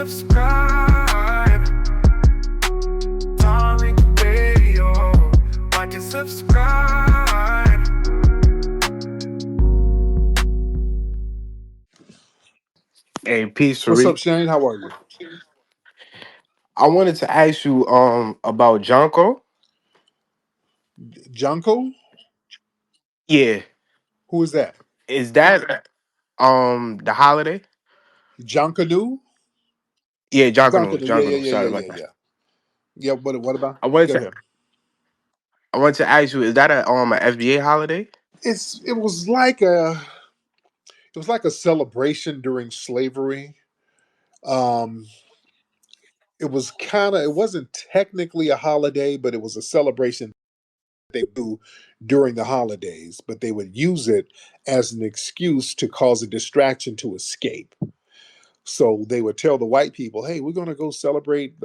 subscribe. Tariq Radio. Watch and subscribe. Hey, peace, What's up, Tariq. Shane? How are you? I wanted to ask you about Jonko. Junko? Yeah, Who is that? is that the holiday? Junkanu? Yeah, Jonkano, Junkanu. Yeah, yeah, Jonkano. yeah, Sorry yeah, about yeah, that. yeah. Yeah, what about? I wanted Go to ahead. I wanted to ask you, is that a FBA holiday? It was like a celebration during slavery. Um, it wasn't technically a holiday, but it was a celebration they do during the holidays, but they would use it as an excuse to cause a distraction to escape. So they would tell the white people, "Hey, we're going to go celebrate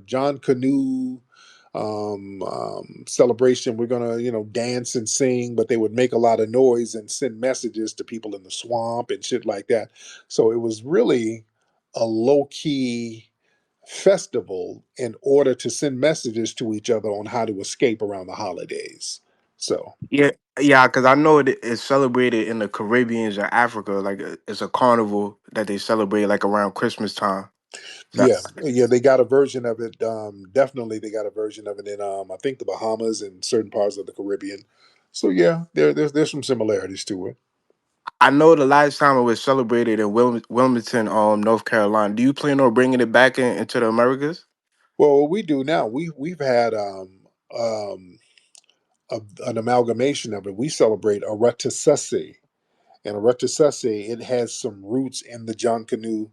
John Canoe celebration. We're going to, dance and sing." But they would make a lot of noise and send messages to people in the swamp and shit like that. So it was really a low key festival in order to send messages to each other on how to escape around the holidays. So Yeah, yeah, because I know it's celebrated in the Caribbeans or Africa. Like it's a carnival that they celebrate like around Christmas time. So, yeah, yeah, they got a version of it. Definitely, they got a version of it in I think the Bahamas and certain parts of the Caribbean. So yeah, there's some similarities to it. I know the last time it was celebrated in Wilmington, North Carolina. Do you plan on bringing it back into the Americas? Well, what we do now, we've had um, an amalgamation of it. We celebrate a reticessi. And a reticessi, it has some roots in the John Canoe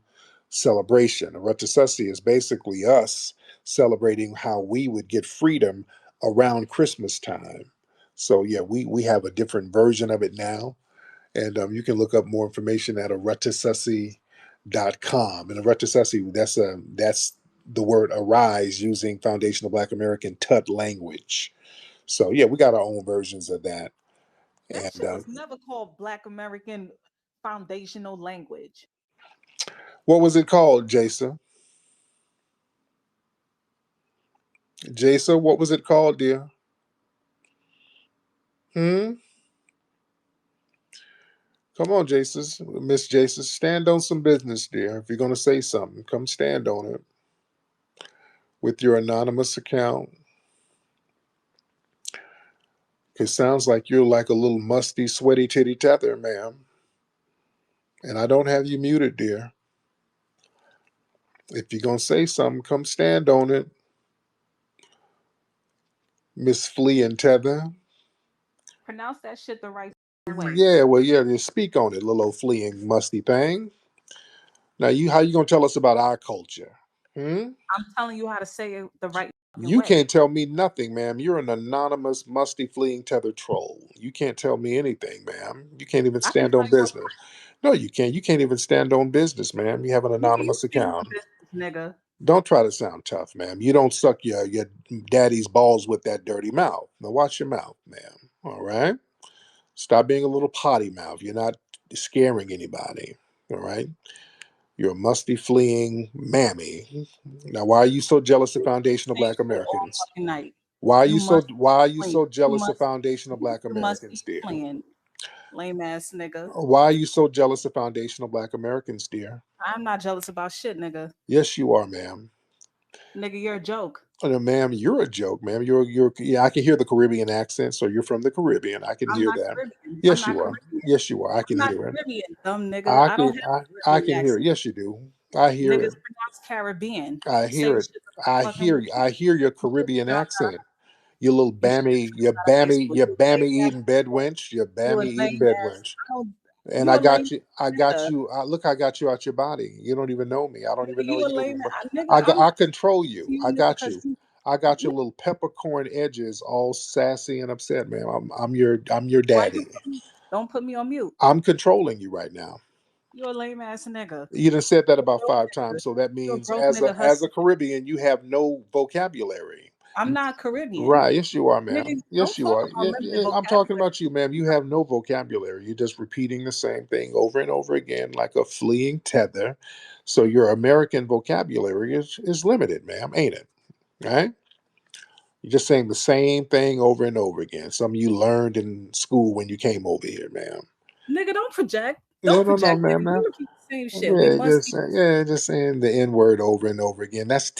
celebration. A reticessi is basically us celebrating how we would get freedom around Christmas time. So yeah, we have a different version of it now. And you can look up more information at areticessi.com. And a reticessi, that's the word arise using foundational Black American Tut language. So yeah, we got our own versions of that. That And shit was never called Black American foundational language. what was it called, Jason? Jason, what was it called, dear? Hmm? Come on, Jason. Miss Jason, stand on some business, dear. If you're going to say something, come stand on it with your anonymous account. It sounds like you're like a little musty, sweaty titty tether, ma'am. And I don't have you muted, dear. If you're going to say something, come stand on it, Miss Flea and Tether. Pronounce that shit the right way. Yeah, well, yeah, just speak on it, little old fleeing musty thing. Now, how you going to tell us about our culture? Hmm? I'm telling you how to say it the right fucking You way. can't tell me nothing, ma'am. You're an anonymous, musty, fleeing tethered troll. You can't tell me anything, ma'am. You can't even I can stand tell on you business. No, you can't. You can't even stand on business, ma'am. You have an nigga, you anonymous stand on account. business, nigga. Don't try to sound tough, ma'am. You don't suck your daddy's balls with that dirty mouth. Now watch your mouth, ma'am. All right? Stop being a little potty mouth. You're not scaring anybody. All right? You're a musty, fleeing mammy. Now, why are you so jealous of foundational Same Black shit all Americans? fucking night. Why are You you so must why are you playing. so You jealous of must foundational Black you must be Americans, dear? playing. Lame ass nigga. Why are you so jealous of foundational Black Americans, dear? I'm not jealous about shit, nigga. Yes, you are, ma'am. Nigga, you're a joke. Oh, no, ma'am, you're a joke, ma'am. You're yeah. I can hear the Caribbean accent, so you're from the Caribbean. I can I'm hear not that. Caribbean. I'm Yes, not you are. Caribbean. Yes, you are. I I'm can not hear it. Caribbean, dumb nigga. I I don't can have a I Caribbean can hear it. accent. Yes, you do. I hear Niggas it. pronounce Caribbean. I Same hear it. shit the fucking way. I hear your You should Caribbean be out accent. You little You should be bammy, straight out of high school. you You a bammy lame ass eating nigga. bedwench, you You a bammy eating lame ass. bedwench. And You a lame I got nigga. you. Look, I got you out your body. You don't even know me. I don't even Nigga, know you a you. lame But nigga. I'm I control to you. you I got because you. you I got your nigga, little peppercorn edges, all sassy and upset, man. I'm your why you daddy. don't put me on mute. I'm controlling you right now. You a lame ass nigga. You done said that You a about broke 5 nigga. times, so that You a means broke nigga as a hustling. Caribbean, you have no vocabulary. I'm not Caribbean. Right, yes, you are, Nigga, ma'am. don't Yes, you talk are. about Yeah, limited yeah, I'm talking vocabulary. about you, ma'am. You have no vocabulary. You're just repeating the same thing over and over again like a fleeing tether. So your American vocabulary is limited, ma'am, ain't it? Right? You're just saying the same thing over and over again. Some you learned in school when you came over here, ma'am. Nigga, don't project. No, Don't no, no, project, ma'am, nigga. We ma'am. repeat the same shit. We Yeah, must be. just saying the N word over and over again. That's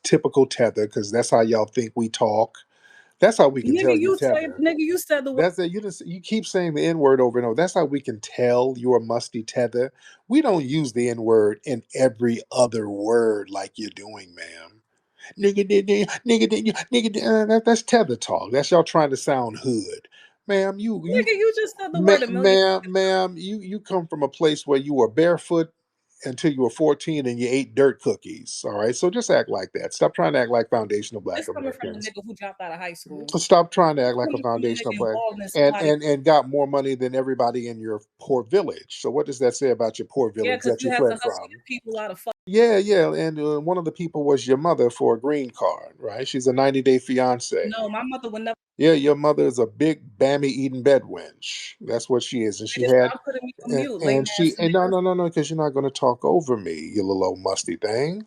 typical tether because that's how y'all think we talk. That's how we can tell you tether. Nigga, you said the word. That's it. You keep saying the N word over and over. That's how we can tell you're a musty tether. We don't use the N word in every other word like you're doing, ma'am. Nigga, that's tether talk. That's y'all trying to sound hood, ma'am. Nigga, you just said the word a million. Ma'am, you come from a place where you were barefoot until you were 14 and you ate dirt cookies. All right, so just act like that. Stop trying to act like foundational Black This coming from a Americans. nigga who dropped out of high school. Stop trying to This act like a coming from a foundational nigga Black involved in somebody. and got more money than everybody in your poor village. So what does that say about your poor Yeah, village because that you you had to fled hustle from? your people out of fuck. Yeah, yeah, and one of the people was your mother for a green card, right? She's a 90-day fiance. No, my mother would never. Yeah, your mother is a big bammy eating bed wench. That's what she is, and she Nigga, had, stop putting me on mute, lame and she, ass and no, nigga. no, no, no, because you're not going to talk over me, you little old musty thing.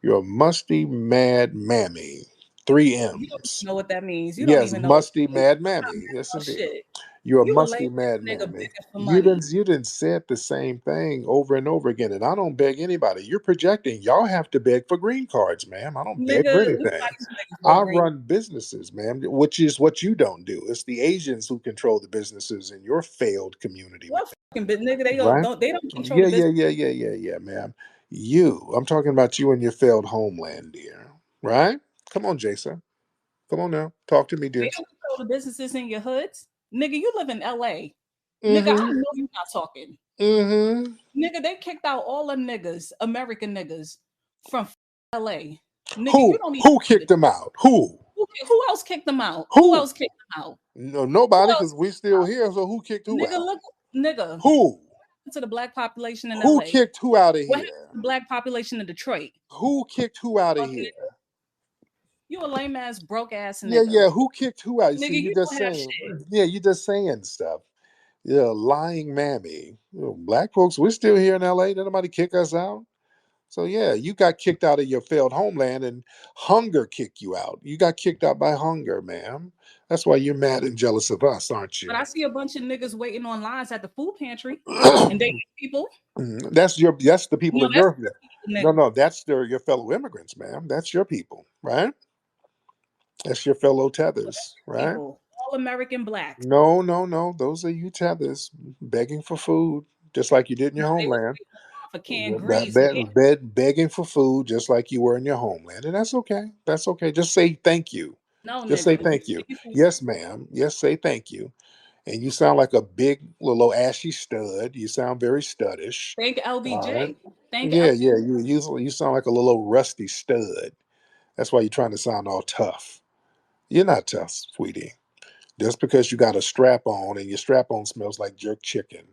You're a musty mad mammy. Three You don't M's. even know what that means. You don't Yes, even know what musty that means. mad I'm not mammy. mad Yes, about indeed. shit. You're a You a lame musty ass mad nigga mammy. begging for money. You didn't said the same thing over and over again, and I don't beg anybody. You're projecting. Y'all have to beg for green cards, ma'am. I don't beg Nigga, for nobody anything. used to begging for a I green. run businesses, ma'am, which is what you don't do. It's the Asians who control the businesses in your failed community, What fucking bit, nigga? They all right? don't. They don't control Yeah, the yeah, business. yeah, yeah, yeah, yeah, ma'am. I'm talking about you and your failed homeland, dear. Right? Come on, Jason. Come on now. Talk to me, They dear. don't control the businesses in your hoods. Nigga, you live in LA. Nigga, I Mm-hmm. know you're not talking. Mm-hmm. Nigga, they kicked out all them niggas, American niggas, from LA. Nigga, you Who don't even who know the kicked them out? Who? who else kicked them out? Who Who? else kicked them out? No, Who nobody, else because we kicked them still out? here. So who kicked who Nigga, out? look, nigga, Who? to the black population in Who LA. kicked who out of What happened here? to the black population in Detroit? Who kicked who out of Fuck here? nigga. You a lame ass, broke ass Yeah, nigga. yeah. Who kicked who out? You see, Nigga, you you just don't have saying. shit. Yeah, you just saying stuff. Yeah, lying mammy. Black folks, we're still here in LA. Did nobody kick us out? So yeah, you got kicked out of your failed homeland, and hunger kicked you out. You got kicked out by hunger, ma'am. That's why you're mad and jealous of us, aren't But you? I see a bunch of niggas waiting on lines at the food pantry, and they people. That's the people No, of that's your. your people, No, nigga. no, that's your fellow immigrants, ma'am. That's your people, right? That's your fellow No, that's tethers, your right? people. All American blacks. No, no, no. Those are you tethers begging for food, just like you did in No, your they was homeland. waiting on line for canned grease and canned. Begging for food, just like you were in your homeland, and that's okay. That's okay. Just say thank you. No, Just say nigga. You thank you. begging for Yes, ma'am. Yes, say thank you. And you sound like a big little ashy stud. You sound very studdish. thank All right. LBJ. Thank Yeah, L. yeah. You sound like a little rusty stud. That's why you're trying to sound all tough. You're not tough, sweetie. Just because you got a strap on and your strap on smells like jerk chicken.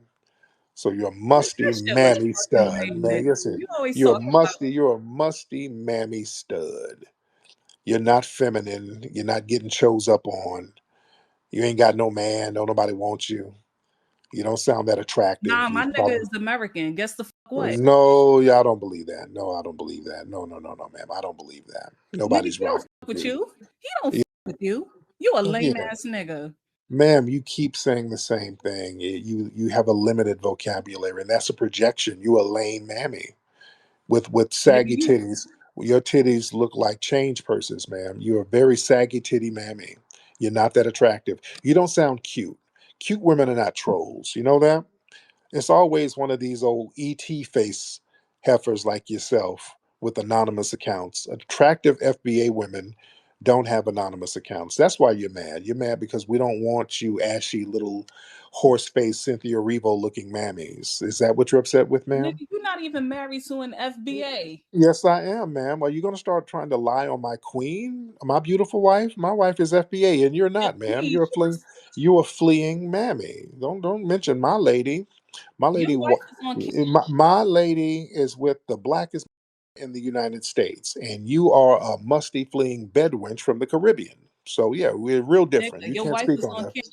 So you're a Nigga, musty that shit was mammy fucking stud, lame, man. nigga. Yes, it. You always talking about You're a musty mammy stud. You're not feminine. You're not getting chose up on. You ain't got no man. No nobody wants you. You don't sound that attractive. nah, You my nigga probably is American. Guess the fuck what? no, yeah, I don't believe that. No, I don't believe that. No, no, no, no, ma'am. I don't believe that. Nigga, Nobody's he don't rocking fuck with with you. you. He don't Yeah, fuck with you. You a lame yeah. ass nigga. Ma'am, you keep saying the same thing. You have a limited vocabulary, and that's a projection. You a lame mammy with Nigga, saggy you titties. Your titties look like change purses, ma'am. You're a very saggy titty mammy. You're not that attractive. You don't sound cute. Cute women are not trolls. You know that? It's always one of these old ET face heifers like yourself with anonymous accounts. Attractive FBA women don't have anonymous accounts. That's why you're mad. You're mad because we don't want you ashy little horse face Cynthia Revo looking mammies. Is that what you're upset with, ma'am? nigga, you not even married to an FBA. Yes, I am, ma'am. Are you going to start trying to lie on my queen, my beautiful wife? My wife is FBA, and you're And not, ma'am. please, You're a fleeing mammy. Don't mention my lady. My your lady, wife is on. my lady is with the blackest. in the United States, and you are a musty fleeing Bedouin from the Caribbean. So yeah, we're real different. Nigga, You your can't wife speak was on on us, camera.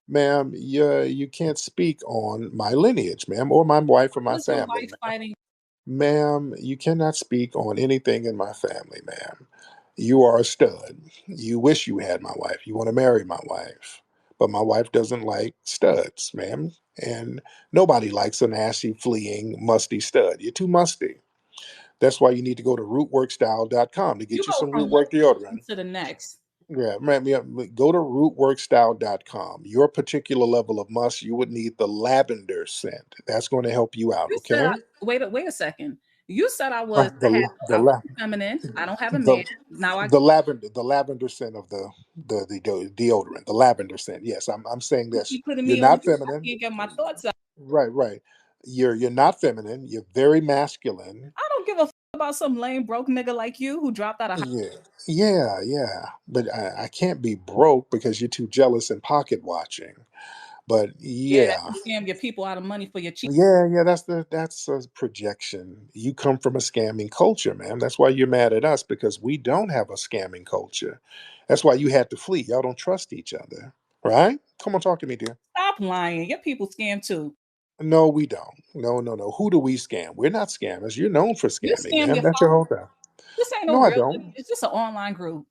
ma'am. You can't speak on my lineage, ma'am, or my wife or my Was your family, wife ma'am. fighting? Ma'am, you cannot speak on anything in my family, ma'am. You are a stud. You wish you had my wife. You want to marry my wife. But my wife doesn't like studs, ma'am. And nobody likes an assy, fleeing, musty stud. You're too musty. That's why you need to go to rootworkstyle.com to You get you go some from one rootwork deodorant. extreme to the next. Yeah, ma'am, yeah, go to rootworkstyle.com. Your particular level of musk, you would need the lavender scent. That's going to help you out, You said okay? wait a second. You said Oh, I was feminine. I don't have a the man. Now I the lavender scent of the deodorant, the lavender scent. Yes, I'm saying you this. keep putting You're me on not mute. I feminine. can't get my thoughts out. Right, right. You're not feminine. You're very masculine. I don't give a about some lame broke nigga like you who dropped out of high. Yeah, yeah. But I can't be broke because you're too jealous and pocket watching. But Yeah, that yeah, you scam your people out of money for your cheap. yeah. That's a projection. You come from a scamming culture, man. That's why you're mad at us because we don't have a scamming culture. That's why you had to flee. Y'all don't trust each other, right? Come on, talk to me, dear. Stop lying. Your people scam too. No, we don't. No. Who do we scam? We're not scammers. You're known for You scamming, scam man. your That's your followers. whole thing. This ain't no No, I real. don't. It's just an online group.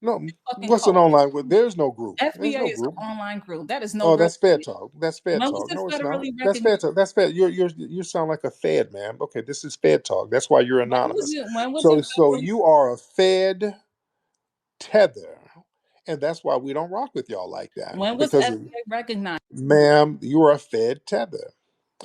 No, Fucking what's cult. an online? There's no group. There's FBA no is group. an online group. That is no Oh, real that's Fed shit. talk. That's Fed When was talk. it No, it's not. federally That's recognized? Fed talk. That's Fed. You sound like a Fed, man. Okay, this is Fed talk. That's why you're anonymous. When was it So federally? you are a Fed tether, and that's why we don't rock with y'all like that. When was Because, FBA recognized? ma'am, you are a Fed tether,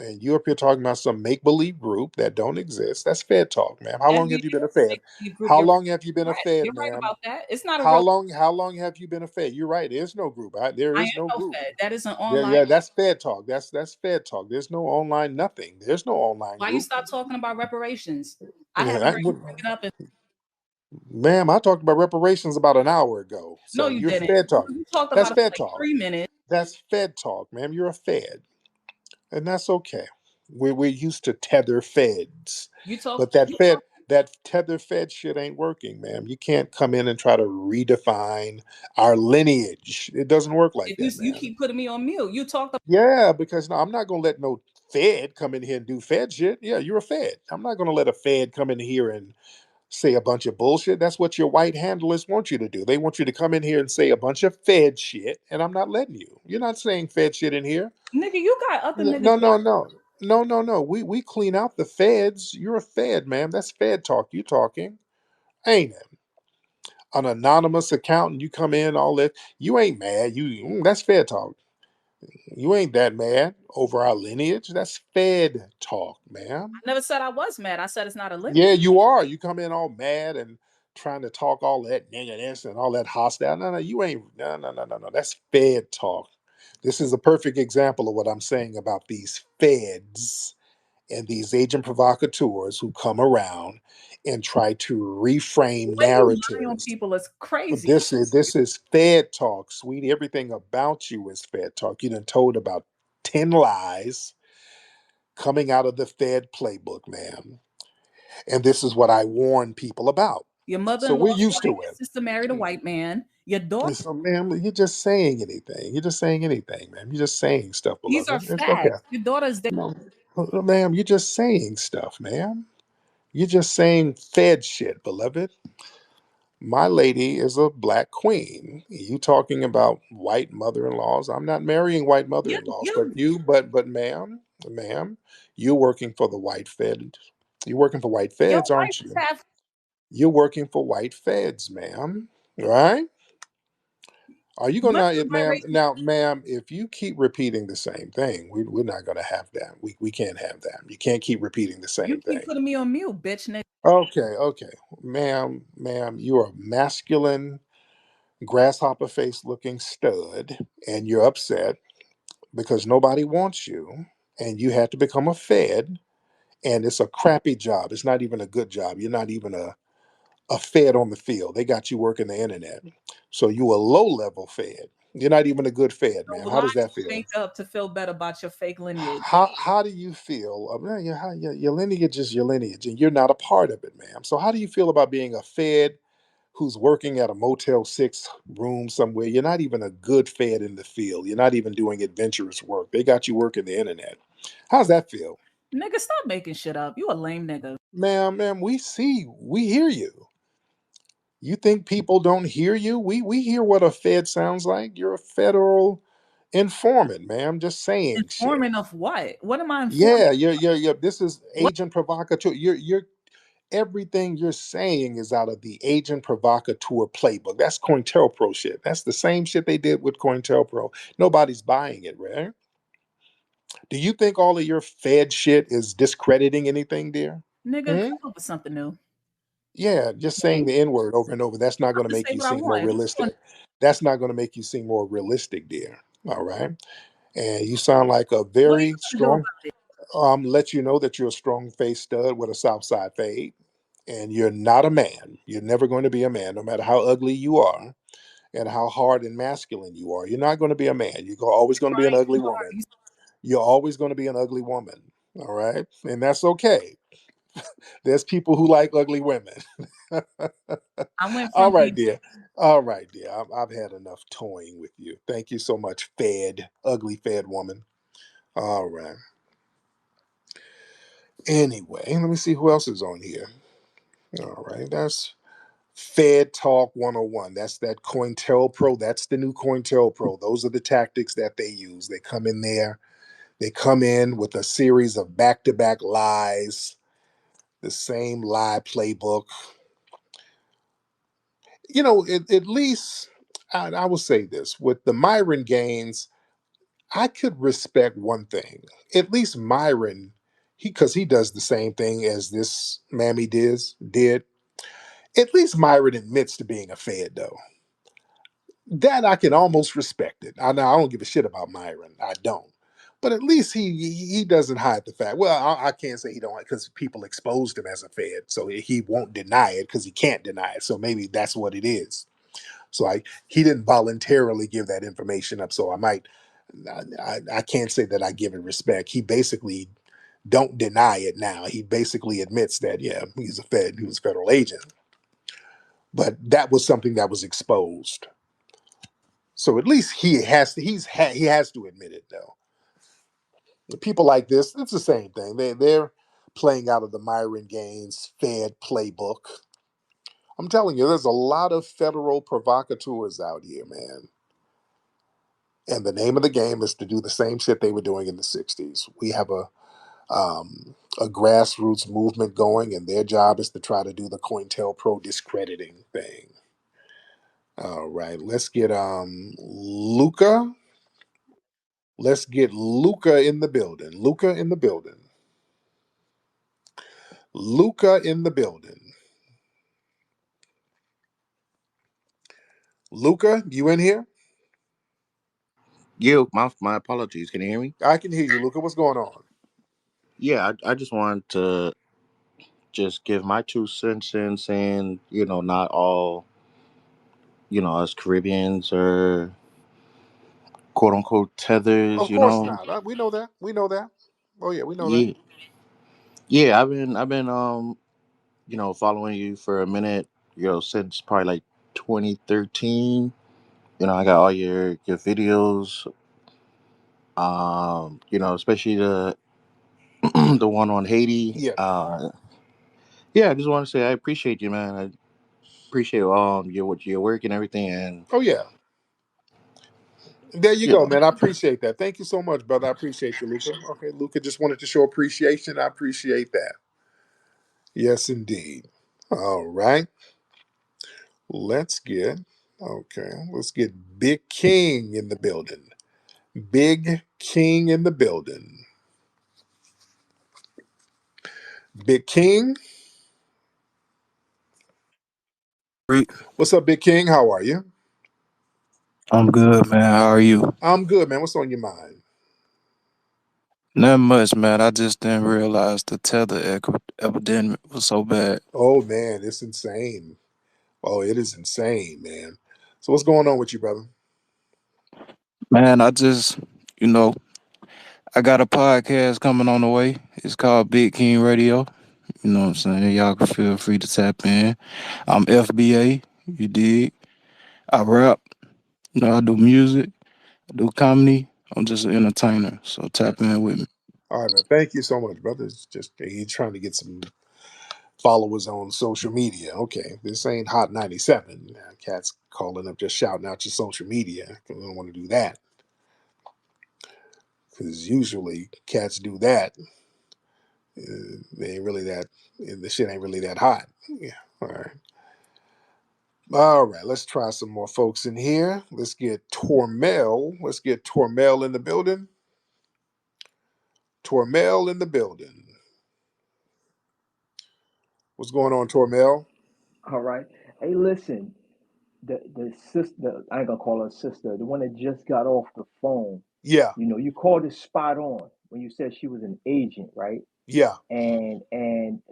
and you up here talking about some make believe group that don't exist. That's Fed talk, ma'am. How long FBA have you been a is a Fed? make-believe group. How You're long have you been a right. Fed, You're right ma'am? about that. It's not a How real. long? How long have you been a Fed? You're right. There's no group. There I is am no no group. Fed. That is an Yeah, online. yeah. That's Fed talk. That's Fed talk. There's no online nothing. There's no online Why you group. stop talking about reparations? I Yeah, haven't heard you bring it up. ma'am, I talked about reparations about an hour ago. No, So you you're didn't. Fed talk. You talked That's about it for Fed like talk. 3 minutes. That's Fed talk, ma'am. You're a Fed, and that's okay. We're used to tether Feds, You talk. but that tether Fed shit ain't working, ma'am. You can't come in and try to redefine our lineage. It doesn't work like that, You man. keep putting me on mute. You talked. Yeah, because no, I'm not gonna let no Fed come in here and do Fed shit. Yeah, you're a Fed. I'm not gonna let a Fed come in here and say a bunch of bullshit. That's what your white handlers want you to do. They want you to come in here and say a bunch of Fed shit, and I'm not letting you. You're not saying Fed shit in here. Nigga, you got other niggas. No. We clean out the Feds. You're a Fed, man. That's Fed talk. You talking, ain't it? An anonymous account, and you come in all that. You ain't mad. That's Fed talk. You ain't that mad over our lineage. That's Fed talk, man. I never said I was mad. I said it's not a lineage. Yeah, you are. You come in all mad and trying to talk all that nigga this and all that hostile. No, you ain't. No. That's Fed talk. This is a perfect example of what I'm saying about these Feds and these agent provocateurs who come around and try to The reframe way you lie on narratives. people is crazy. This is Fed talk, sweetie. Everything about you is Fed talk. You done told about 10 lies coming out of the Fed playbook, man. And this is what I warn people about. Your So mother-in-law we're is used white. to Your it. sister married a white man. Your daughter. So, ma'am, you're just saying anything. You're just saying anything, ma'am. You're just saying stuff, These are beloved. It's okay. facts. Your daughter's dead. No, ma'am, you're just saying stuff, ma'am. You're just saying Fed shit, beloved. My lady is a black queen. You talking about white mother-in-laws? I'm not marrying white You, mother-in-laws, you, but ma'am, you're working for the white Fed. You're working for white your feds, wife aren't is you? half. You're working for white feds, ma'am. Right? Are you What's gonna, the ma'am? vibration? Now, ma'am, if you keep repeating the same thing, we're not gonna have that. We can't have that. You can't keep repeating the You same keep thing. putting me on mute, bitch. Nigga. Okay, ma'am, you are a masculine, grasshopper face looking stud, and you're upset because nobody wants you, and you had to become a Fed, and it's a crappy job. It's not even a good job. You're not even a Fed on the field. They got you working the internet. So you a low level Fed. You're not even a good Fed, So ma'am. How lie does that to feel? make up to feel better about your fake lineage. How do you feel? Your lineage is your lineage, and you're not a part of it, ma'am. So how do you feel about being a Fed who's working at a Motel 6 room somewhere? You're not even a good Fed in the field. You're not even doing adventurous work. They got you working the internet. How's that feel? Nigga, stop making shit up. You a lame nigga. Ma'am, we hear you. You think people don't hear you? We hear what a Fed sounds like. You're a federal informant, ma'am, just saying shit. Informant of what? What am I informing? Yeah, you're this is What agent provocateur. You're everything you're saying is out of the agent provocateur playbook. That's COINTELPRO shit. That's the same shit they did with COINTELPRO. Nobody's buying it, right? Do you think all of your Fed shit is discrediting anything, dear? nigga, Hmm? come up with something new. Yeah, just saying Name. the N word over and over. That's not I'm going to gonna make say you what I seem more want. What you gonna realistic. That's not going to make you seem more realistic, dear. All right. And you sound like a what are you very gonna do strong, about it? let you know that you're a strong face stud with a south side fade. And you're not a man. You're never going to be a man, no matter how ugly you are and how hard and masculine you are. You're not going to be a man. Always going to be an Trying too ugly hard. woman. You're always going to be an ugly woman. All right. And that's okay. There's people who like ugly women. I went All from right, being dear. All right, dear. I've had enough toying with you. Thank you so much, ugly Fed woman. All right. Anyway, let me see who else is on here. All right. That's Fed Talk 101. That's that COINTELPRO. That's the new COINTELPRO. Those are the tactics that they use. They come in there, they come in with a series of back to back lies, the same lie playbook. At least I will say this with the Myron Gaines, I could respect one thing. At least Myron, because he does the same thing as this mammy did. At least Myron admits to being a Fed, though. That I can almost respect it. I don't give a shit about Myron. I don't. But at least he doesn't hide the fact. Well, I can't say he don't because people exposed him as a Fed, so he won't deny it because he can't deny it. So maybe that's what it is. So he didn't voluntarily give that information up. So I can't say that I give it respect. He basically don't deny it now. He basically admits that yeah, he was a federal agent. But that was something that was exposed. So at least he has to admit it though. The people like this, it's the same thing. They're playing out of the Myron Gaines Fed playbook. I'm telling you, there's a lot of federal provocateurs out here, man. And the name of the game is to do the same shit they were doing in the '60s. We have a grassroots movement going, and their job is to try to do the COINTELPRO discrediting thing. All right, let's get Luca. Let's get Luca in the building. Luca in the building. Luca in the building. Luca, you in here? Yeah, my apologies. Can you hear me? I can hear you, Luca. What's going on? Yeah, I just wanted to just give my 2 cents in saying, not all, us Caribbeans are quote unquote tethers, Of course not. We know that. We know that. Oh yeah, we know that. Yeah. Yeah, I've been following you for a minute, since probably like 2013. I got all your videos, especially the the one on Haiti. Yeah. Yeah, I just want to say I appreciate you, man. I appreciate your work and everything, and Oh yeah. There you you go, know, man. I appreciate that. Thank you so much, brother. I appreciate you, Luca. Okay, Luca just wanted to show appreciation. I appreciate that. Yes, indeed. All right. Let's get Let's get Big King in the building. Big King in the building. Big King, what's up, Big King? How are you? I'm good, man. How are you? I'm good, man. What's on your mind? Not much, man. I just didn't realize the tether epidemic was so bad. Oh man, it's insane. Oh, it is insane, man. So what's going on with you, brother? Man, I just, you know, I got a podcast coming on the way. It's called Big King Radio. You know what I'm saying? Y'all can feel free to tap in. I'm FBA, you dig? I rap, you know, I do music, I do comedy. I'm just an entertainer. So tap in with me. All right, man. Thank you so much, brother. It's just he's trying to get some followers on social media. Okay, this ain't Hot 97. Cats calling up just shouting out your social media. We don't want to do that because usually cats do that. They ain't really that. The shit ain't really that hot. Yeah. All right. All right. Let's try some more folks in here. Let's get Tormel. Let's get Tormel in the building. Tormel in the building. What's going on, Tormel? All right. Hey, listen, the sister, I ain't gonna call her sister, the one that just got off the phone. Yeah. You called it spot on when you said she was an agent, right? Yeah. And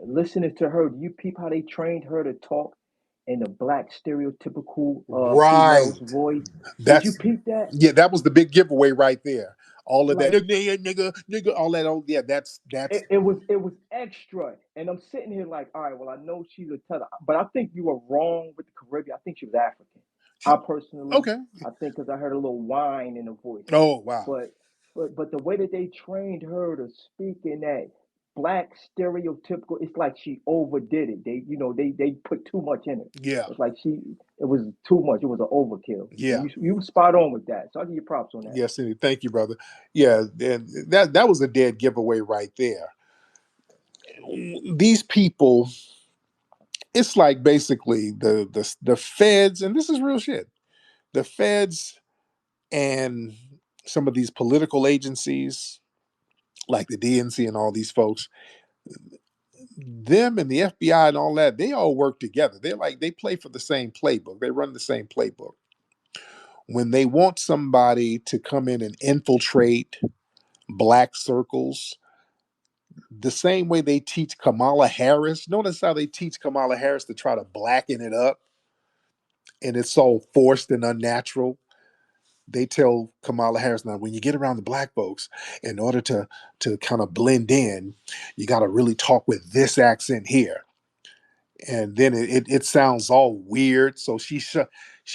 listening to her, do you peep how they trained her to talk in the black stereotypical Right. female's voice? Did you That's peep that? yeah. That was the big giveaway right there. All of that Like nigga, all that. Oh yeah. That's it was extra, and I'm sitting here like, all right, well, I know she's a tether, but I think you were wrong with the Caribbean. I think she was African. I personally, okay. I think because I heard a little whine in her voice, Oh wow. but but the way that they trained her to speak in that black stereotypical, it's like she overdid it. They put too much in it. Yeah. It's like it was too much. It was an overkill, and Yeah. you spot on with that. So I give you props on that. Yes, indeed. Thank you, brother. Yeah, and that was a dead giveaway right there. These people, it's like basically the feds, and this is real shit. The feds and some of these political agencies, like the DNC and all these folks, them and the FBI and all that, they all work together. They play for the same playbook. They run the same playbook. When they want somebody to come in and infiltrate black circles, the same way they teach Kamala Harris. Notice how they teach Kamala Harris to try to blacken it up, and it's so forced and unnatural. They tell Kamala Harris, now when you get around the black folks, in order to kind of blend in, you got to really talk with this accent here, and then it sounds all weird. So she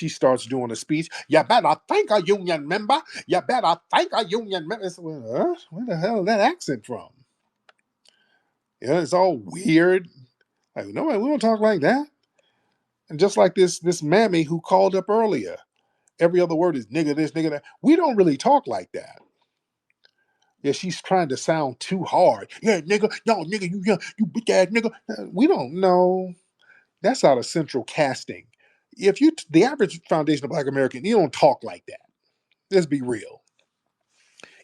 starts doing a speech. You better thank a union member. You better thank a union member. Where the hell is that accent from? Yeah, it's all weird. Like, no, we don't talk like that. And just like this mammy who called up earlier, every other word is nigga this, nigga that. We don't really talk like that. Yeah, she's trying to sound too hard. Yeah, nigga, no, nigga, you bitch ass nigga. We don't know. That's out of central casting. If you the average foundation of Black American, you don't talk like that. Let's be real.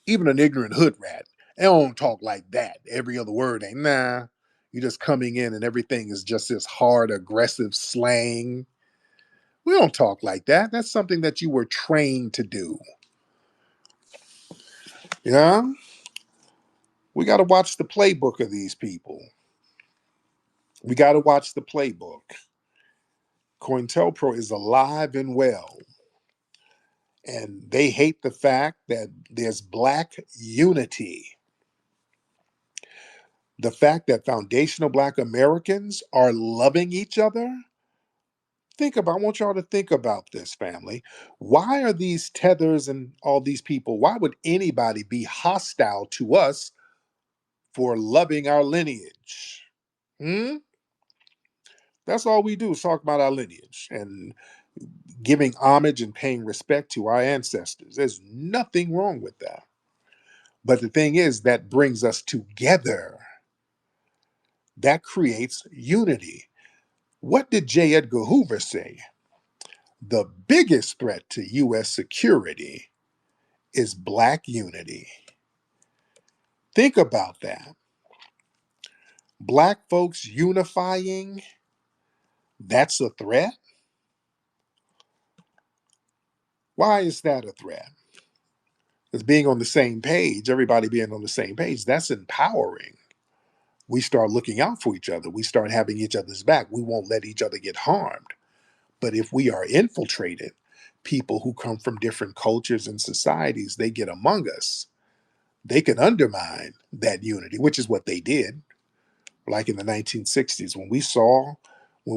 Even an ignorant hood rat, they don't talk like that. Every other word ain't nah. You're just coming in and everything is just this hard, aggressive slang. We don't talk like that. That's something that you were trained to do. Yeah? We got to watch the playbook of these people. We got to watch the playbook. COINTELPRO is alive and well. And they hate the fact that there's black unity. The fact that foundational black Americans are loving each other. I want y'all to think about this, family. Why are these tethers and all these people, why would anybody be hostile to us for loving our lineage? Hmm? That's all we do is talk about our lineage and giving homage and paying respect to our ancestors. There's nothing wrong with that. But the thing is, that brings us together. That creates unity. What did J. Edgar Hoover say? The biggest threat to U.S. security is black unity. Think about that. Black folks unifying, that's a threat? Why is that a threat? Because being on the same page, everybody being on the same page, that's empowering. We start looking out for each other. We start having each other's back. We won't let each other get harmed. But if we are infiltrated, people who come from different cultures and societies, they get among us, they can undermine that unity, which is what they did. Like in the 1960s, when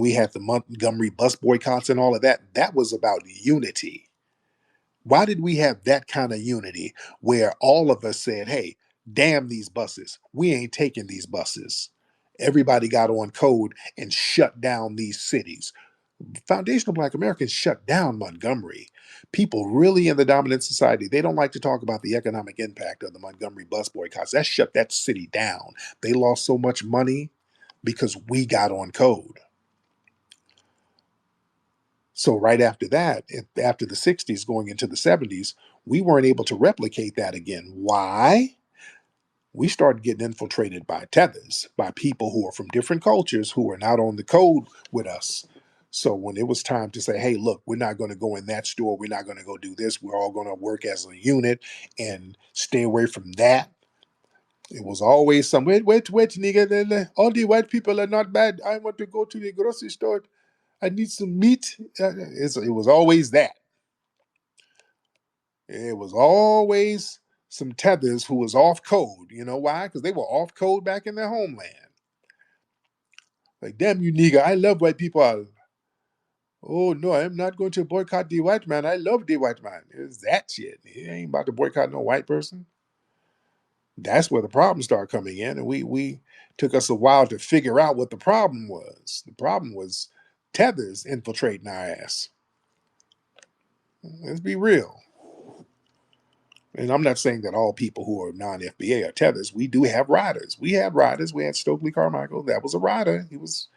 we had the Montgomery bus boycotts and all of that, that was about unity. Why did we have that kind of unity where all of us said, hey, damn these buses, we ain't taking these buses? Everybody got on code and shut down these cities. Foundational Black Americans shut down Montgomery. People really in the dominant society, they don't like to talk about the economic impact of the Montgomery bus boycotts. That shut that city down. They lost so much money because we got on code. So right after that, after the 60s going into the 70s, we weren't able to replicate that again. Why? We started getting infiltrated by tethers, by people who are from different cultures who are not on the code with us. So when it was time to say, hey, look, we're not going to go in that store, we're not going to go do this, we're all going to work as a unit and stay away from that. It was always some wait, nigga. All the white people are not bad. I want to go to the grocery store. I need some meat. It was always that. It was always some tethers who was off code. You know why? Because they were off code back in their homeland. Like, damn you, nigga. I love white people. Oh, no, I'm not going to boycott the white man. I love the white man. It's that shit. He ain't about to boycott no white person. That's where the problems start coming in. And we took us a while to figure out what the problem was. The problem was tethers infiltrating our ass. Let's be real. And I'm not saying that all people who are non-FBA are tethers. We do have riders. We had riders. We had Stokely Carmichael. That was a rider. He was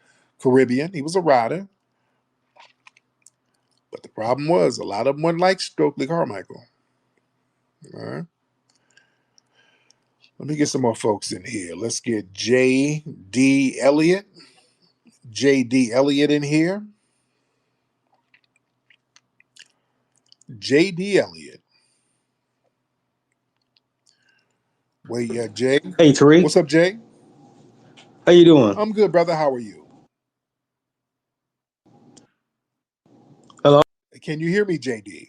Caribbean. He was a rider. But the problem was a lot of them weren't like Stokely Carmichael. All right. Let me get some more folks in here. Let's get J.D. Elliott. J.D. Elliott in here. J.D. Elliott. Where you at, Jay? Hey Tariq, What's up, Jay? how you doing? I'm good, brother. How are you? Hello, Can you hear me, JD?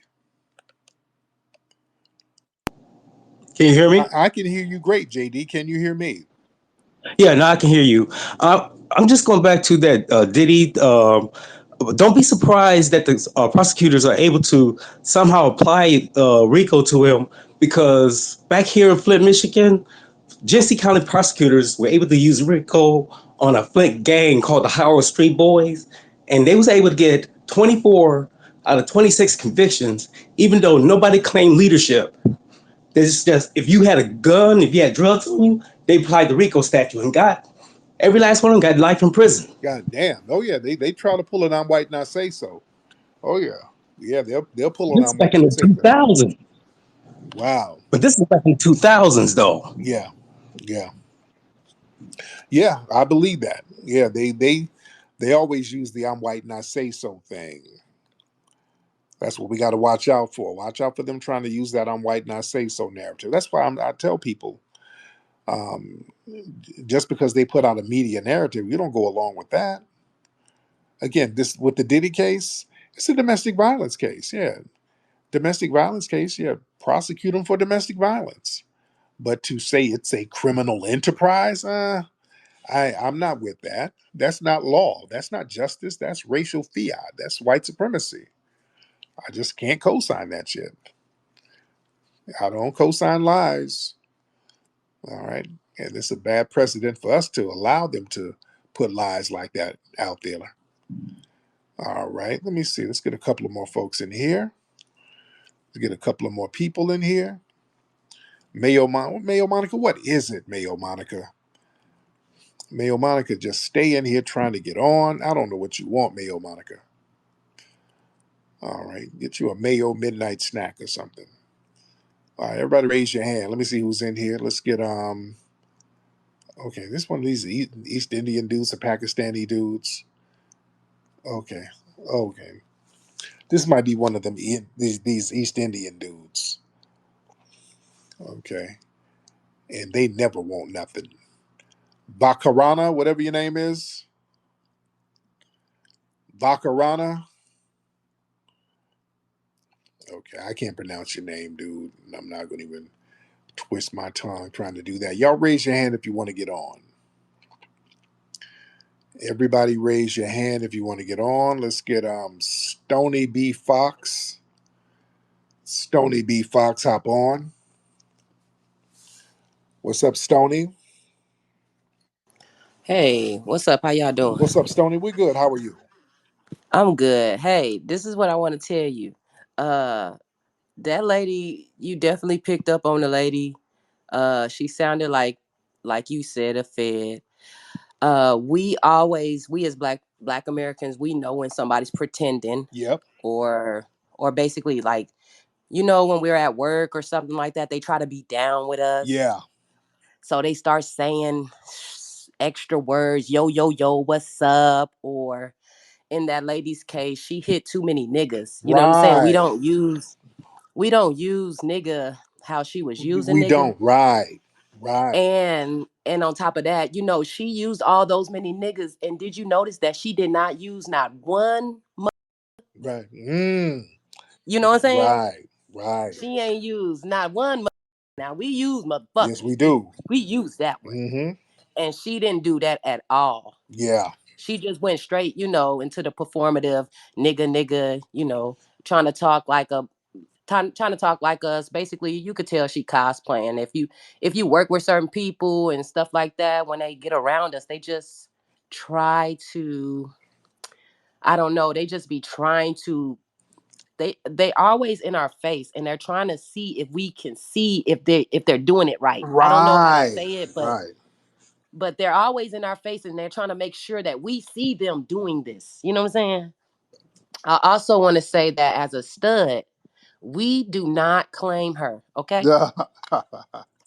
can you hear me? I can hear you great, JD. Can you hear me? Yeah, now I can hear you. I'm just going back to that Diddy. Don't be surprised that the prosecutors are able to somehow apply RICO to him because back here in Flint, Michigan, Genesee County prosecutors were able to use RICO on a Flint gang called the Howard Street Boys, and they was able to get 24 out of 26 convictions, even though nobody claimed leadership. It's just if you had a gun, if you had drugs on you, they applied the RICO statute and got every last one of them got life in prison. God damn. Oh yeah, they try to pull it on white not say so. Oh yeah. Yeah, they'll pull it This is on white back in not the say so. 2000s, Wow. but this is back in the 2000s though. Yeah. Yeah. Yeah, I believe that. Yeah, they always use the I'm white not say so thing. That's what we got to watch out for. Watch out for them trying to use that I'm white not say so narrative. That's why I tell people, um, just because they put out a media narrative, you don't go along with that. Again, this with the Diddy case, it's a domestic violence case. Yeah, domestic violence case. Yeah, prosecute them for domestic violence. But to say it's a criminal enterprise, I'm not with that. That's not law. That's not justice. That's racial fiat. That's white supremacy. I just can't co-sign that shit. I don't co-sign lies. All right. And it's a bad precedent for us to allow them to put lies like that out there. All right. Let me see. Let's get a couple of more folks in here. Let's get a couple of more people in here. Mayo Monica, what is it, Mayo Monica? Mayo Monica, just stay in here trying to get on. I don't know what you want, Mayo Monica. All right. Get you a Mayo midnight snack or something. All right, everybody raise your hand. Let me see who's in here. Let's get okay, this one of these East Indian dudes, the Pakistani dudes. Okay. Okay. This might be one of them these East Indian dudes. Okay. And they never want nothing. Bakarana, whatever your name is. Bakarana. Okay, I can't pronounce your name, dude. I'm not going to even twist my tongue trying to do that. Y'all raise your hand if you want to get on. Everybody raise your hand if you want to get on. Let's get Stony B Fox. Stony B Fox, hop on. What's up, Stony? Hey, what's up? How y'all doing? What's up, Stony? We good. How are you? I'm good. Hey, this is what I want to tell you. Uh, that lady, you definitely picked up on the lady. She sounded like you said, a Fed. We as black Americans, we know when somebody's pretending Yep. or basically like, when we're at work or something like that, they try to be down with us. Yeah. So they start saying extra words, yo, yo, yo, what's up? Or in that lady's case, she hit too many niggas. You know what I'm saying? We Right. don't use we don't use nigga how she was using We nigga. don't. Right. Right. And on top of that, she used all those many niggas. And did you notice that she did not use not one Right. you know what I'm saying? Right. Right. She ain't used not one now we use Yes, we motherfuckers. do. We use that one. Mm-hmm. And she didn't do that at all. Yeah. She just went straight, into the performative nigga, trying to talk like a trying to talk like us. Basically, you could tell she cosplaying. If you work with certain people and stuff like that, when they get around us, they just try to, I don't know, they just be trying to, they always in our face, and they're trying to see if we can see if they're doing it right. I don't know how to Right. say it, but Right. they're always in our face, and they're trying to make sure that we see them doing this. You know what I'm saying? I also want to say that as a stud, we do not claim her. Okay. Yeah.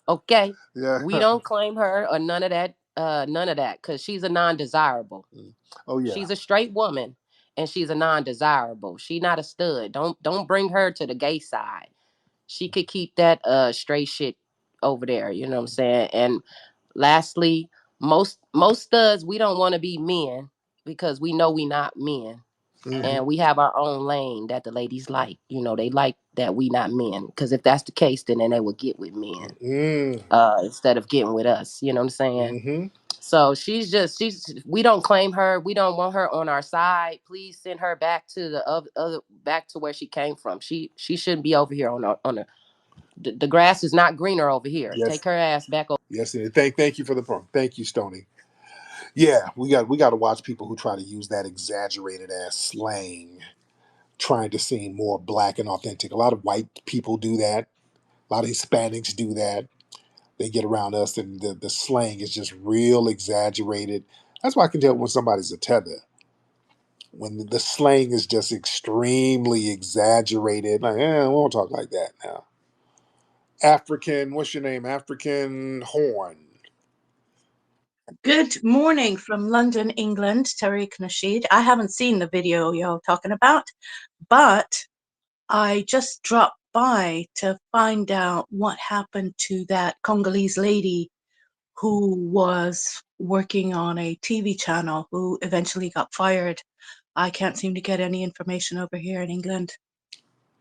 Okay. Yeah. We don't claim her or none of that. None of that, because she's a non-desirable. Oh yeah. She's a straight woman, and she's a non-desirable. She not a stud. Don't bring her to the gay side. She could keep that straight shit over there. You know what I'm saying? And lastly, most studs, we don't want to be men because we know we not men, Mm-hmm. and we have our own lane that the ladies like. They like that we not men, because if that's the case, then they would get with men Mm-hmm. instead of getting with us. You know what I'm saying? Mm-hmm. So she's we don't claim her. We don't want her on our side. Please send her back to the other back to where she came from. She shouldn't be over here the grass is not greener over here. Yes. Take her ass back over. Yes. And thank you for the point. Thank you, Stony. Yeah, we got to watch people who try to use that exaggerated ass slang, trying to seem more black and authentic. A lot of white people do that. A lot of Hispanics do that. They get around us, and the slang is just real exaggerated. That's why I can tell when somebody's a tether. When the slang is just extremely exaggerated, like, we won't talk like that now. African, what's your name? African Horn. Good morning from London, England, Tariq Nasheed. I haven't seen the video you're talking about, but I just dropped by to find out what happened to that Congolese lady who was working on a TV channel who eventually got fired. I can't seem to get any information over here in England.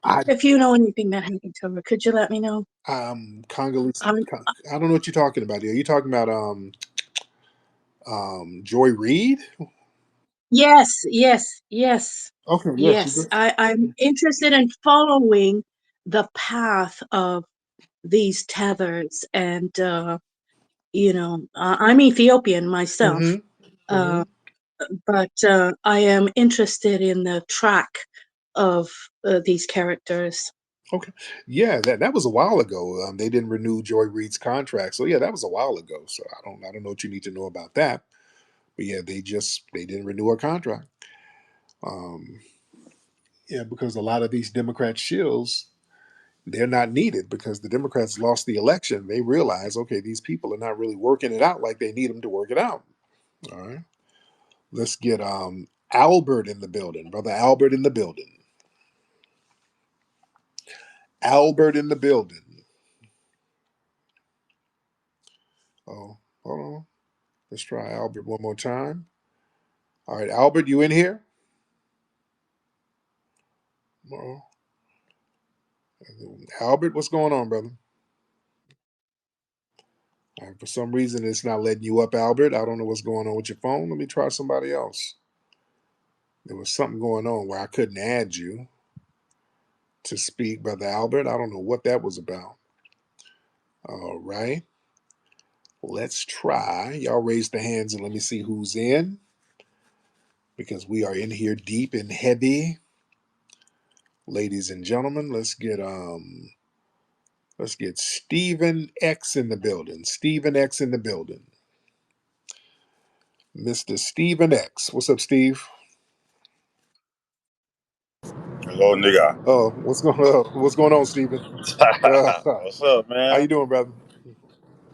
I If you know anything that happened to her, could you let me know? Congolese. I'm, I don't know what you're talking about. Are you talking about Joy Reid? yes, yes, yes. Okay, yes, she Yes, just. I'm interested in following the path of these tethers, and I'm Ethiopian myself, Mm-hmm. Mm-hmm. uh, but I am interested in the track of these characters. Okay. Yeah, that was a while ago. They didn't renew Joy Reid's contract, so yeah, that was a while ago. So I don't know what you need to know about that. But yeah, they didn't renew her contract. Um, yeah, because a lot of these Democrat shills, they're not needed because the Democrats lost the election. They realize, okay, these people are not really working it out like they need them to work it out. All right. Let's get Albert in the building, brother Albert in the building. Albert in the building. Oh, hold on. Let's try Albert one more time. All right, Albert, you in here? Oh, Albert, what's going on, brother? For some reason, it's not letting you up, Albert. I don't know what's going on with your phone. Let me try somebody else. There was something going on where I couldn't add you to speak, Brother Albert. I don't know what that was about. All right. Let's try. Y'all raise the hands and let me see who's in, because we are in here deep and heavy. Ladies and gentlemen, let's get Stephen X in the building. Stephen X in the building. Mr. Stephen X. What's up, Steve? Hello, nigga. Oh, what's going on, Stephen? What's up, How you man? doing, brother?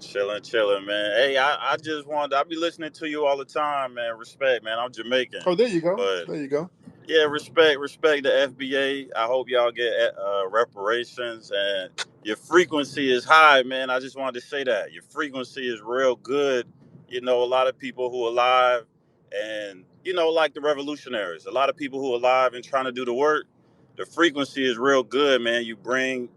Chilling, man. Hey, I just wanted, I be listening to you all the time, man. Respect, man. I'm Jamaican. Oh, there you go. But There you go. yeah, respect the FBA. I hope y'all get reparations, and your frequency is high, man. I just wanted to say that. Your frequency is real good. You know, a lot of people who are alive and, you know, like the revolutionaries, a lot of people who are alive and trying to do the work, the frequency is real good, man. You bring,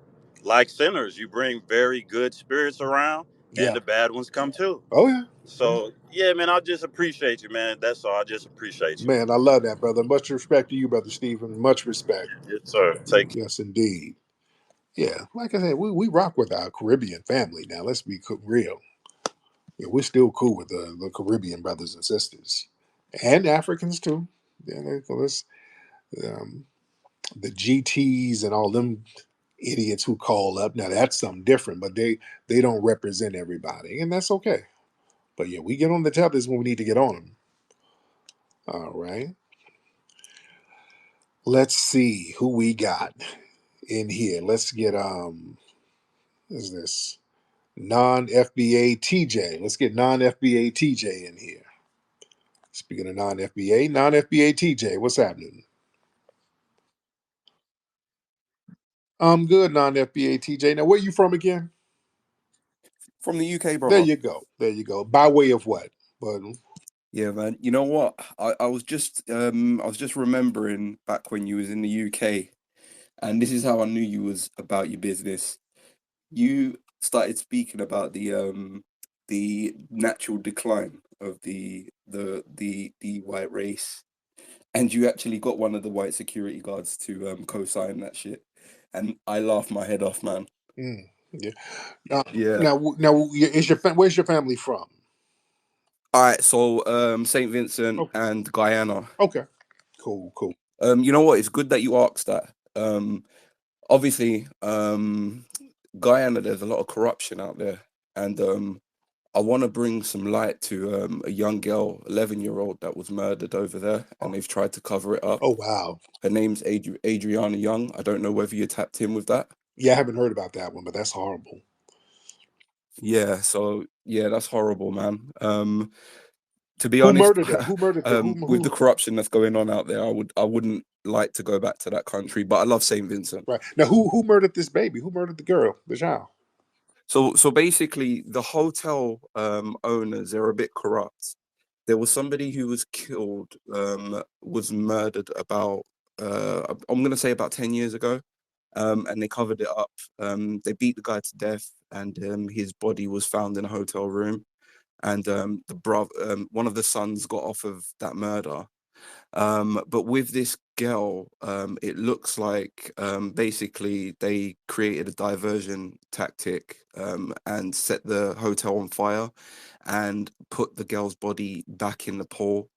like sinners, you bring very good spirits around, and Yeah. the bad ones come too. Oh, yeah. Yeah. So, yeah, man, I just appreciate you, man. That's all. I just appreciate you. Man, I love that, brother. Much respect to you, brother Stephen. Much respect. Yes, sir. Take care. Yes, indeed. Yeah, like I said, we rock with our Caribbean family now. Let's be real. Yeah, we're still cool with the Caribbean brothers and sisters, and Africans too. Yeah, um, the GTs and all them idiots who call up. Now that's something different, but they don't represent everybody, and that's okay. But yeah, we get on the tethers when we need to get on them. All right, let's see who we got in here. Let's get is this non FBA TJ? Let's get non FBA TJ in here. Speaking of non FBA TJ, what's happening? I'm good, non FBA TJ. Now, where you from again? From the UK, There brother. you go. There you go. By way of what? But Yeah, man. You know what? I was just remembering back when you was in the UK, and this is how I knew you was about your business. You started speaking about the natural decline of the white race, and you actually got one of the white security guards to co-sign that shit, and I laughed my head off, man. yeah. Now, Yeah. now, where's your family from? All right. So Saint Vincent Oh, and Guyana. okay. Cool, cool. You know what? It's good that you asked that. Obviously, Guyana, there's a lot of corruption out there, and I want to bring some light to a young girl, 11-year-old, that was murdered over there, and they've tried to cover it up. Oh, wow. Her name's Adriana Young. I don't know whether you tapped in with that. Yeah, I haven't heard about that one, but that's horrible. Yeah, so yeah, that's horrible, man. To be Who honest, murdered her? Who murdered her? with the corruption that's going on out there, I wouldn't like to go back to that country, but I love Saint Vincent. Right. Now, who murdered this baby? Who murdered the girl, the child? So basically, the hotel owners, they're a bit corrupt. There was somebody who was killed, was murdered about I'm gonna say about 10 years ago, and they covered it up. They beat the guy to death, and his body was found in a hotel room. And one of the sons got off of that murder. But with this girl, it looks like basically they created a diversion tactic and set the hotel on fire and put the girl's body back in the pool.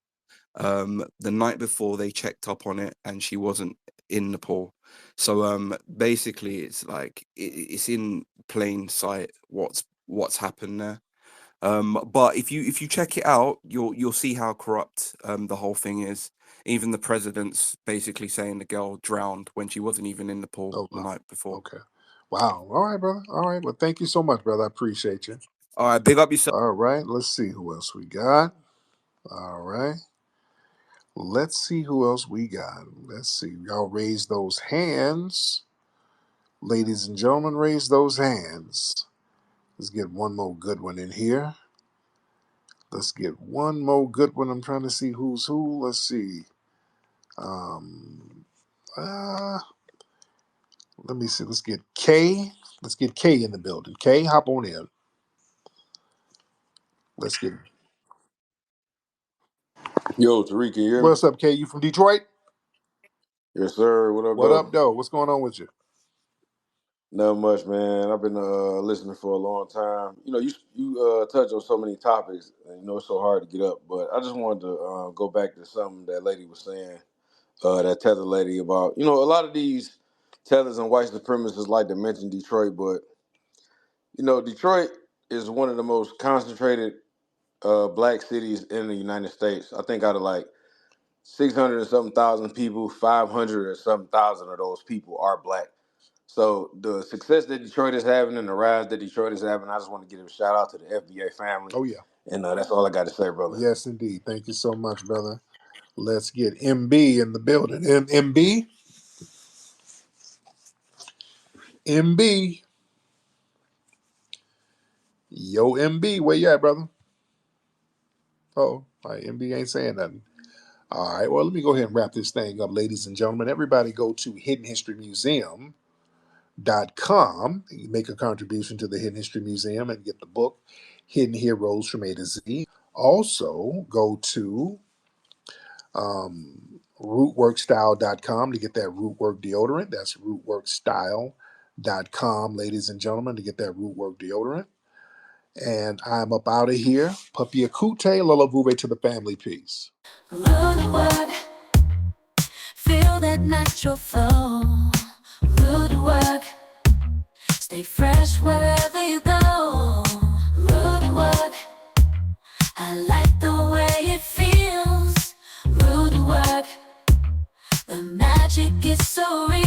The night before they checked up on it and she wasn't in the pool. So basically it's like it's in plain sight what's happened there. But if you check it out, you'll see how corrupt the whole thing is. Even the president's basically saying the girl drowned when she wasn't even in the pool Oh, the wow. night before. Okay. Wow. All right, brother. All right. Well, thank you so much, brother. I appreciate you. All right, big up yourself. All right. Let's see who else we got. All right. Let's see who else we got. Let's see. Y'all raise those hands. Ladies and gentlemen, raise those hands. Let's get one more good one in here. Let's get one more good one. I'm trying to see who's who. Let's see. Um, uh, Let me see. Let's get K. Let's get K in the building. K, hop on in. Let's get. Yo, Tariq, can you hear me? What's up, K? You from Detroit? Yes, sir. What up, What though? up, though? What's going on with you? Not much, man. I've been listening for a long time. You know, you touch on so many topics, and you know it's so hard to get up. But I just wanted to go back to something that lady was saying, that tether lady about. You know, a lot of these tethers and white supremacists like to mention Detroit, but you know, Detroit is one of the most concentrated black cities in the United States. I think out of like 600 and something thousand people, 500 or something thousand of those people are black. So the success that Detroit is having and the rise that Detroit is having, I just want to give a shout out to the FBA family. Oh, yeah. And that's all I got to say, brother. Yes, indeed. Thank you so much, brother. Let's get MB in the building. MB? MB. Yo, MB, where you at, brother? Oh, all right, MB ain't saying nothing. All right, well, let me go ahead and wrap this thing up, ladies and gentlemen. Everybody go to hiddenhistorymuseum.com. Make a contribution to the Hidden History Museum and get the book, Hidden Heroes from A to Z. Also, go to rootworkstyle.com to get that rootwork deodorant. That's rootworkstyle.com, ladies and gentlemen, to get that rootwork deodorant. And I'm up out of here. Puppy Akute, Lola Vube to the family. Peace. Root work, feel that natural flow. Root work, stay fresh wherever you go. Root work, I like the way it feels. Root work, the magic is so real.